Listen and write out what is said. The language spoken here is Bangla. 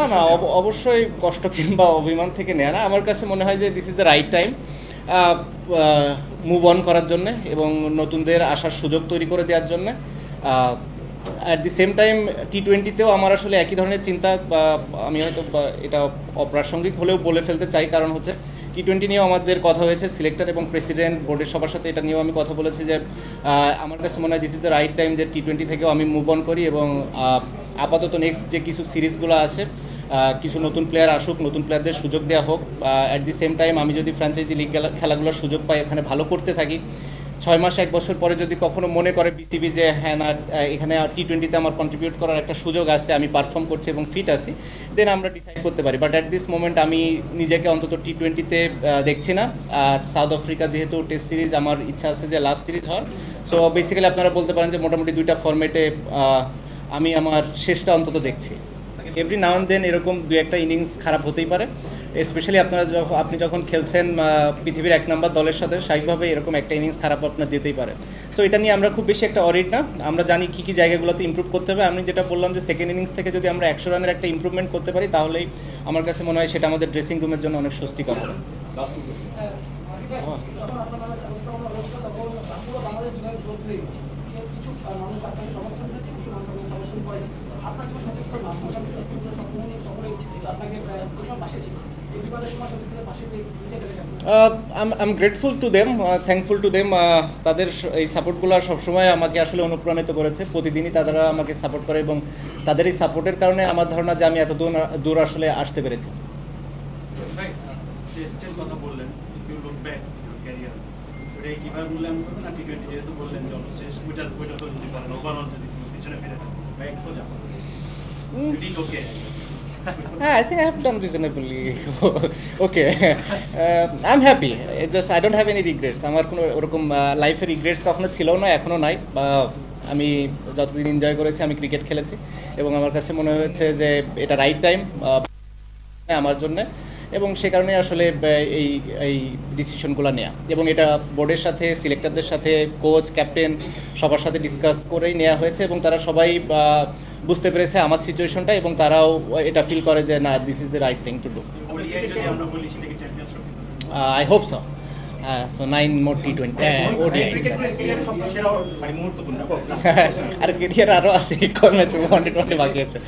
না না অবশ্যই কষ্ট কিংবা অভিমান থেকে নেয় না। আমার কাছে মনে হয় যে this is the right time move on করার জন্য এবং নতুনদের আসার সুযোগ তৈরি করে দেওয়ার জন্য। অ্যাট দি সেম টাইম টি-20তেও আমার আসলে একই ধরনের চিন্তা, বা আমি হয়তো এটা অপ্রাসঙ্গিক হলেও বলে ফেলতে চাই, কারণ হচ্ছে টি-20 নিয়েও আমাদের কথা হয়েছে, সিলেক্টর এবং প্রেসিডেন্ট বোর্ডের সবার সাথে এটা নিয়েও আমি কথা বলেছি যে আমার কাছে মনে হয় this is the right time যে টি-20 থেকেও আমি মুভ অন করি এবং আপাতত নেক্সট যে কিছু সিরিজগুলো আছে কিছু নতুন প্লেয়ার আসুক, নতুন প্লেয়ারদের সুযোগ দেওয়া হোক। অ্যাট দি সেম টাইম আমি যদি ফ্র্যাঞ্চাইজি লিগ খেলাগুলোর সুযোগ পাই, এখানে ভালো করতে থাকি, 6 মাস 1 বছর পরে যদি কখনো মনে করে বিসিবি যে হ্যাঁ না এখানে টি-20তে আমার কন্ট্রিবিউট করার একটা সুযোগ আছে, আমি পারফর্ম করছি এবং ফিট আছি, দেন আমরা ডিসাইড করতে পারি। বাট অ্যাট দিস মোমেন্ট আমি নিজেকে অন্তত টি-20তে দেখছি না। আর সাউথ আফ্রিকা যেহেতু টেস্ট সিরিজ, আমার ইচ্ছা আছে যে লাস্ট সিরিজ হওয়ার। সো বেসিক্যালি আপনারা বলতে পারেন যে মোটামুটি 2টা ফরম্যাটে আমি আমার শেষটা অন্তত দেখছি। এভরি নাও অ্যান্ড দেন এরকম 2-1টা ইনিংস খারাপ হতেই পারে, স্পেশালি আপনি যখন খেলছেন পৃথিবীর 1 নম্বর দলের সাথে, স্বাভাবিকভাবে এরকম একটা ইনিংস খারাপ আপনার যেতেই পারে। সো এটা নিয়ে আমরা খুব বেশি একটা অরিড না, আমরা জানি কী কী জায়গাগুলোতে ইমপ্রুভ করতে হবে। আমি যেটা বললাম যে সেকেন্ড ইনিংস থেকে যদি আমরা 100 রানের একটা ইমপ্রুভমেন্ট করতে পারি, তাহলেই আমার কাছে মনে হয় সেটা আমাদের ড্রেসিং রুমের জন্য অনেক স্বস্তিকর হবে। I'm grateful to them, thankful to them. তাদের এই সাপোর্টগুলো সবসময় আমাকে আসলে অনুপ্রাণিত করেছে, প্রতিদিনই তারা আমাকে সাপোর্ট করে এবং তাদের এই সাপোর্টের কারণে আমার ধারণা যে আমি এত দূর আসলে আসতে পেরেছি। I think I have done reasonably okay. I'm happy. It's just I don't have any regrets. আমার কোনো ওরকম লাইফে রিগ্রেটস কখনো ছিল না, এখনও নাই। আমি যতদিন এনজয় করেছি, আমি ক্রিকেট খেলেছি এবং আমার কাছে মনে হয়েছে যে এটা রাইট টাইম আমার জন্য, এবং সে কারণে আসলে এই ডিসিশনগুলো নেওয়া, এবং এটা বোর্ডের সাথে, সিলেক্টরদের সাথে, কোচ, ক্যাপ্টেন সবার সাথে ডিসকাস করেই নেওয়া হয়েছে এবং তারা সবাই বুঝতে পেরেছে আমার সিচুয়েশনটা এবং তারাও এটা ফিল করে যে না, this is the right thing to do. I hope so. So 9 more T20 ODI আর ক্যারিয়ার আরও আছে, কম ম্যাচ 120 বাকি আছে।